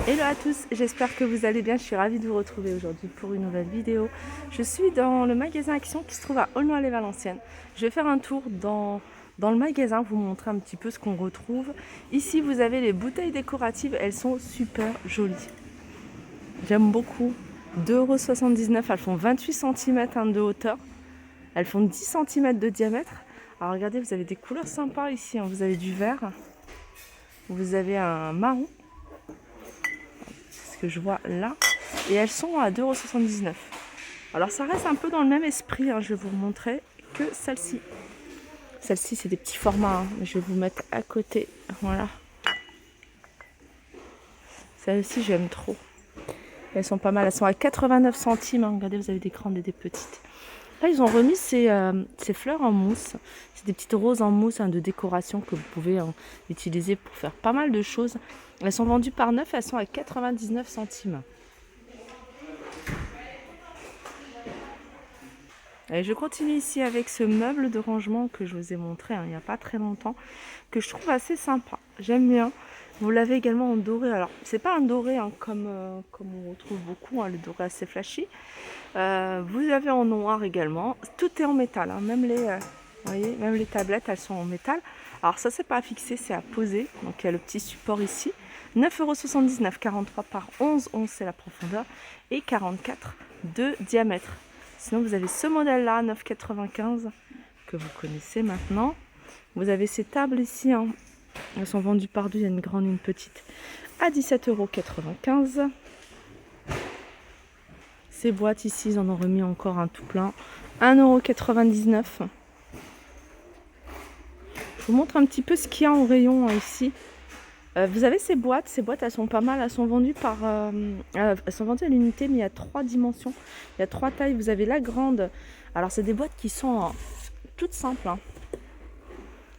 Hello à tous, j'espère que vous allez bien, je suis ravie de vous retrouver aujourd'hui pour une nouvelle vidéo. Je suis dans le magasin Action qui se trouve à Aulnoy-les-Valenciennes. Je vais faire un tour dans le magasin, vous montrer un petit peu ce qu'on retrouve. Ici vous avez les bouteilles décoratives, elles sont super jolies. J'aime beaucoup. 2,79 €, elles font 28 cm de hauteur. Elles font 10 cm de diamètre. Alors regardez, vous avez des couleurs sympas ici, hein. Vous avez du vert, vous avez un marron. Que je vois là, et elles sont à 2,79 €. Alors ça reste un peu dans le même esprit, hein, je vais vous montrer que celle-ci. Celle-ci c'est des petits formats, hein, mais je vais vous mettre à côté, voilà. Celle-ci j'aime trop. Elles sont pas mal, elles sont à 89 centimes, hein. Regardez, vous avez des grandes et des petites. Là ils ont remis ces fleurs en mousse, c'est des petites roses en mousse, hein, de décoration que vous pouvez utiliser pour faire pas mal de choses. Elles sont vendues par 9, elles sont à 99 centimes. Et je continue ici avec ce meuble de rangement que je vous ai montré, hein, il n'y a pas très longtemps, que je trouve assez sympa. J'aime bien. Vous l'avez également en doré. Alors, c'est pas un doré, hein, comme on retrouve beaucoup, hein, le doré assez flashy. Vous avez en noir également. Tout est en métal, hein, même voyez, même les tablettes, elles sont en métal. Alors ça, c'est pas à fixer, c'est à poser. Donc il y a le petit support ici. 9,79 €, 43 par 11, 11 c'est la profondeur, et 44 de diamètre. Sinon, vous avez ce modèle-là, 9,95 € que vous connaissez maintenant. Vous avez ces tables ici, hein. Elles sont vendues par deux, il y a une grande et une petite, à 17,95 €. Ces boîtes ici, ils en ont remis encore un tout plein, 1,99 €. Je vous montre un petit peu ce qu'il y a en rayon, hein, ici. Vous avez ces boîtes elles sont pas mal, elles sont vendues elles sont vendues à l'unité, mais il y a 3 dimensions, il y a 3 tailles. Vous avez la grande, alors c'est des boîtes qui sont toutes simples, hein.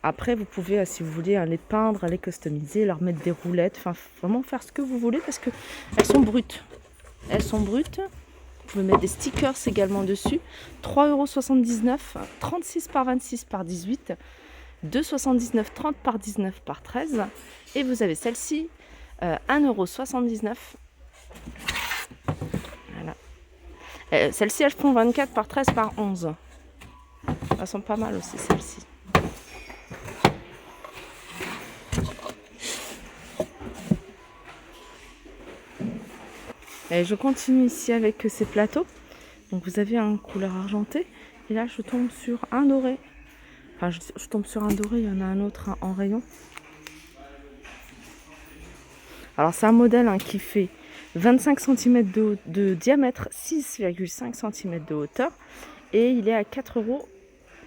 Après vous pouvez, si vous voulez, les peindre, les customiser, leur mettre des roulettes, enfin vraiment faire ce que vous voulez, parce que elles sont brutes. Elles sont brutes. Vous pouvez mettre des stickers également dessus. 3,79 €, 36 par 26 par 18, 2,79 €, 30 par 19 par 13. Et vous avez celle-ci, 1,79 €. Voilà. Celles-ci, elles font 24 par 13 par 11. Elles sont pas mal aussi, celles-ci. Et je continue ici avec ces plateaux. Donc vous avez un couleur argentée. Et là, je tombe sur un doré. Enfin, je tombe sur un doré, il y en a un autre, hein, en rayon. Alors c'est un modèle, hein, qui fait 25 cm de diamètre, 6,5 cm de hauteur, et il est à 4,44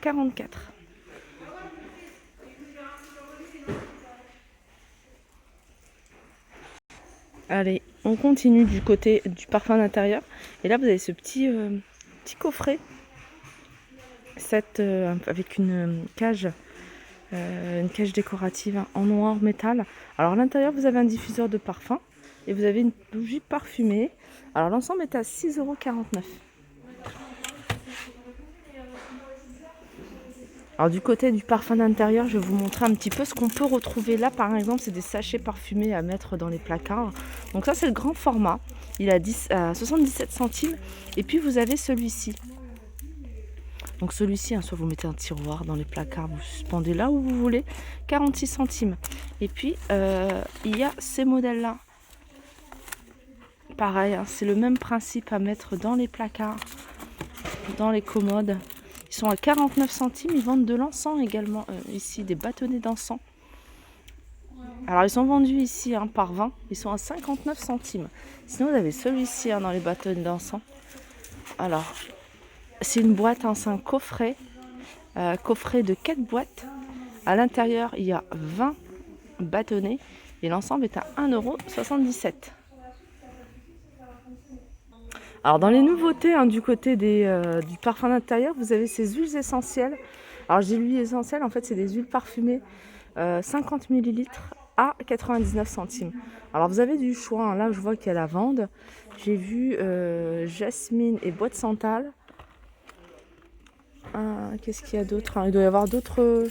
€. Allez, on continue du côté du parfum d'intérieur. Et là vous avez ce petit coffret avec une cage décorative en noir métal. Alors à l'intérieur vous avez un diffuseur de parfum et vous avez une bougie parfumée. Alors l'ensemble est à 6,49 €. Alors du côté du parfum d'intérieur, je vais vous montrer un petit peu ce qu'on peut retrouver là. Par exemple, c'est des sachets parfumés à mettre dans les placards. Donc ça c'est le grand format, il est à 77 centimes. Et puis vous avez celui-ci. Donc celui-ci, hein, soit vous mettez un tiroir dans les placards, vous suspendez là où vous voulez, 46 centimes. Et puis il y a ces modèles-là. Pareil, hein, c'est le même principe à mettre dans les placards, dans les commodes. Ils sont à 49 centimes, ils vendent de l'encens également, ici, des bâtonnets d'encens. Alors ils sont vendus ici, hein, par 20, ils sont à 59 centimes. Sinon vous avez celui-ci, hein, dans les bâtonnets d'encens. Alors, c'est une boîte, hein, c'est un coffret de 4 boîtes. À l'intérieur, il y a 20 bâtonnets et l'ensemble est à 1,77 €. Alors dans les nouveautés, hein, du côté du parfum d'intérieur, vous avez ces huiles essentielles. Alors j'ai l'huile essentielle, en fait c'est des huiles parfumées, 50 ml à 99 centimes. Alors vous avez du choix, hein. Là je vois qu'il y a lavande, j'ai vu jasmine et bois de santal. Qu'est-ce qu'il y a d'autre, hein? Il doit y avoir d'autres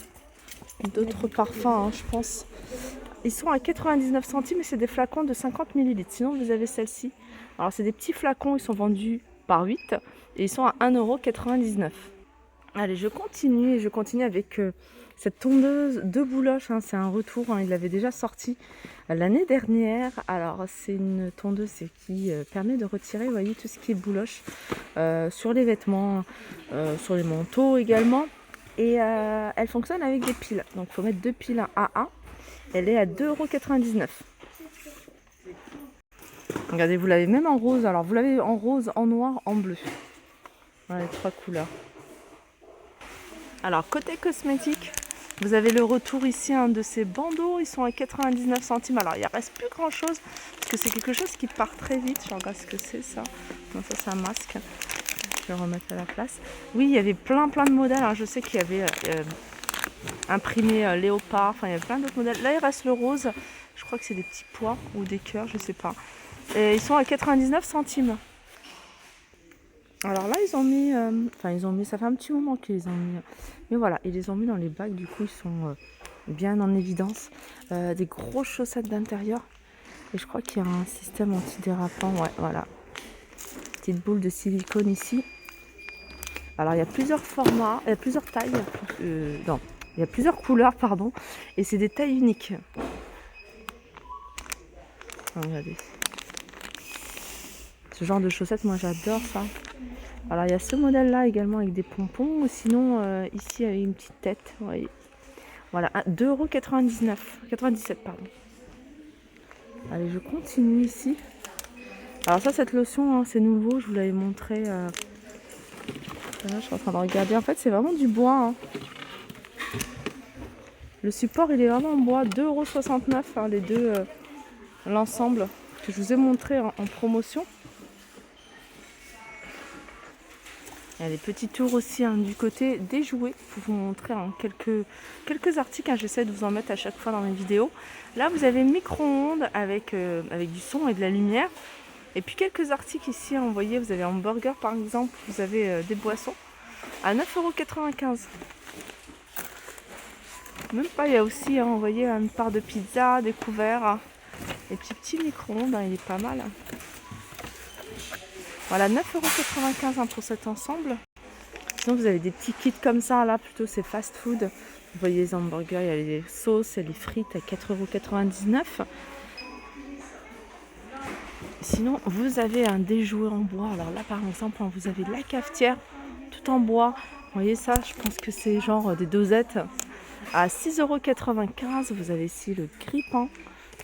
parfums, hein, je pense. Ils sont à 99 centimes et c'est des flacons de 50 millilitres. Sinon, vous avez celle-ci. Alors, c'est des petits flacons, ils sont vendus par 8 et ils sont à 1,99 €. Allez, je continue avec cette tondeuse de bouloche. Hein. C'est un retour, hein. Il l'avait déjà sorti l'année dernière. Alors, c'est une tondeuse qui permet de retirer, vous voyez, tout ce qui est bouloche sur les vêtements, sur les manteaux également. Et elle fonctionne avec des piles. Donc, il faut mettre 2 piles à A1. Elle est à 2,99 €. Regardez, vous l'avez même en rose. Alors, vous l'avez en rose, en noir, en bleu. Voilà, les 3 couleurs. Alors, côté cosmétique, vous avez le retour ici de ces bandeaux. Ils sont à 99 centimes. Alors, il ne reste plus grand-chose parce que c'est quelque chose qui part très vite. Je regarde ce que c'est, ça. Non, ça, c'est un masque. Je vais le remettre à la place. Oui, il y avait plein de modèles. Alors, je sais qu'il y avait imprimé léopard. Enfin, il y avait plein d'autres modèles. Là, il reste le rose. Je crois que c'est des petits pois ou des cœurs, je ne sais pas. Et ils sont à 99 centimes. Alors là, ils ont mis, ça fait un petit moment qu'ils les ont mis. Mais voilà, ils les ont mis dans les bacs, du coup, ils sont bien en évidence. Des grosses chaussettes d'intérieur. Et je crois qu'il y a un système antidérapant, ouais, voilà. Petite boule de silicone ici. Alors, il y a plusieurs formats, il y a plusieurs tailles. Non, il y a plusieurs couleurs, pardon. Et c'est des tailles uniques. Regardez. Ce genre de chaussettes, moi, j'adore ça. Alors il y a ce modèle là également avec des pompons, sinon ici avec une petite tête, vous voyez. Voilà, 2,99 €, 97 pardon. Allez, je continue ici. Alors ça, cette lotion, hein, c'est nouveau, je vous l'avais montré. Là, je suis en train de regarder, en fait c'est vraiment du bois. Hein. Le support il est vraiment en bois, 2,69 €, hein, les deux, l'ensemble que je vous ai montré en promotion. Il y a des petits tours aussi du côté des jouets pour vous montrer quelques articles. J'essaie de vous en mettre à chaque fois dans mes vidéos. Là, vous avez micro-ondes avec du son et de la lumière. Et puis quelques articles ici. Vous voyez, vous avez un burger par exemple. Vous avez des boissons à 9,95 €. Même pas, il y a aussi, vous voyez, une part de pizza, des couverts. Et puis petit micro-ondes, il est pas mal. Voilà, 9,95 € pour cet ensemble. Sinon, vous avez des petits kits comme ça. Là, plutôt, c'est fast food. Vous voyez les hamburgers, il y a les sauces et les frites à 4,99 €. Sinon, vous avez des jouets en bois. Alors là, par exemple, vous avez la cafetière tout en bois. Vous voyez ça, je pense que c'est genre des dosettes à 6,95 €. Vous avez ici le grille-pain.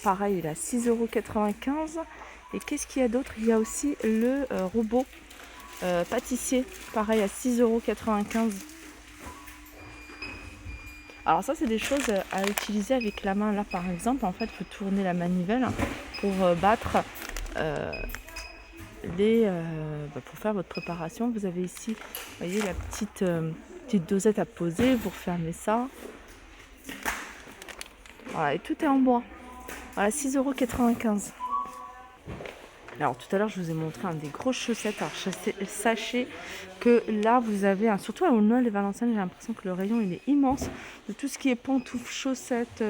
Pareil, il est à 6,95 €. Et qu'est-ce qu'il y a d'autre? Il y a aussi le robot pâtissier, pareil à 6,95 €. Alors ça, c'est des choses à utiliser avec la main. Là, par exemple, en fait, vous tournez la manivelle pour battre pour faire votre préparation. Vous avez ici, vous voyez, la petite dosette à poser. Vous refermez ça. Voilà, et tout est en bois. Voilà, 6,95 €. Alors tout à l'heure je vous ai montré des grosses chaussettes. Alors sachez que là vous avez, surtout à Noël et Valenciennes, j'ai l'impression que le rayon il est immense de tout ce qui est pantoufles, chaussettes,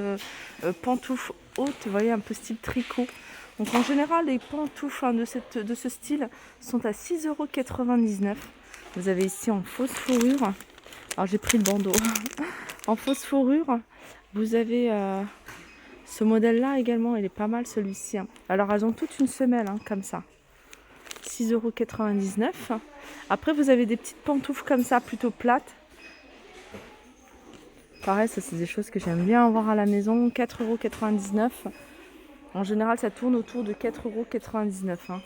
pantoufles hautes, vous voyez, un peu style tricot. Donc en général les pantoufles de ce style sont à 6,99 €. Vous avez ici en fausse fourrure. Alors j'ai pris le bandeau. En fausse fourrure, vous avez ce modèle-là également, il est pas mal celui-ci. Alors elles ont toute une semelle comme ça. 6,99 €. Après vous avez des petites pantoufles comme ça, plutôt plates. Pareil, ça c'est des choses que j'aime bien avoir à la maison. 4,99 €. En général ça tourne autour de 4,99 €. Vous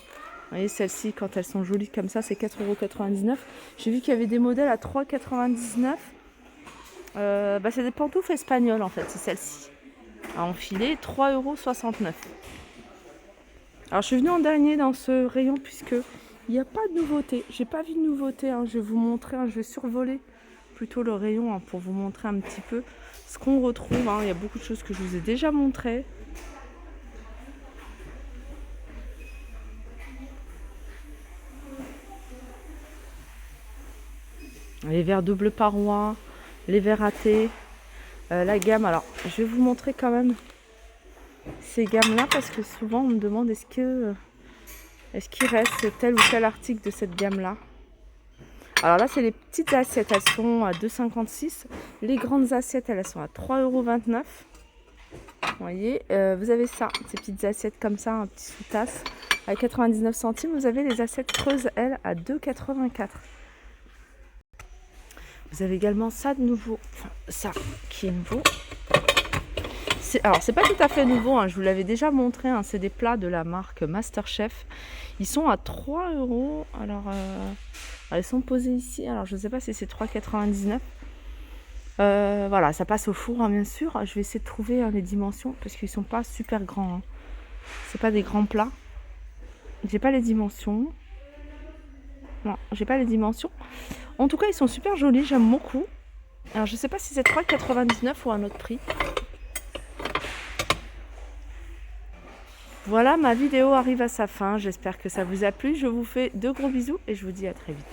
voyez, celles-ci, quand elles sont jolies comme ça, c'est 4,99 €. J'ai vu qu'il y avait des modèles à 3,99 €. C'est des pantoufles espagnoles en fait, c'est celles-ci. À enfiler, 3,69 €. Alors je suis venue en dernier dans ce rayon puisque il n'y a pas de nouveauté. J'ai pas vu de nouveauté. Je vais vous montrer, je vais survoler plutôt le rayon pour vous montrer un petit peu ce qu'on retrouve. Il y a beaucoup de choses que je vous ai déjà montrées. Les verres double paroi, les verres à thé, la gamme. Alors je vais vous montrer quand même ces gammes-là parce que souvent on me demande est-ce qu'il reste tel ou tel article de cette gamme-là. Alors là, c'est les petites assiettes, elles sont à 2,56 €. Les grandes assiettes, elles sont à 3,29 €. Vous voyez, vous avez ça, ces petites assiettes comme ça, un petit sous-tasse à 99 centimes. Vous avez les assiettes creuses, elles, à 2,84 €. Vous avez également ça de nouveau, enfin ça qui est nouveau. Alors, c'est pas tout à fait nouveau, hein, je vous l'avais déjà montré, hein, c'est des plats de la marque MasterChef. Ils sont à 3 €. Alors, ils sont posés ici. Alors, je ne sais pas si c'est 3,99 €. Voilà, ça passe au four, hein, bien sûr. Je vais essayer de trouver les dimensions parce qu'ils sont pas super grands. Hein. C'est pas des grands plats. J'ai pas les dimensions. Non, j'ai pas les dimensions. En tout cas, ils sont super jolis, j'aime beaucoup. Alors, je sais pas si c'est 3,99 € ou un autre prix. Voilà, ma vidéo arrive à sa fin. J'espère que ça vous a plu. Je vous fais de gros bisous et je vous dis à très vite.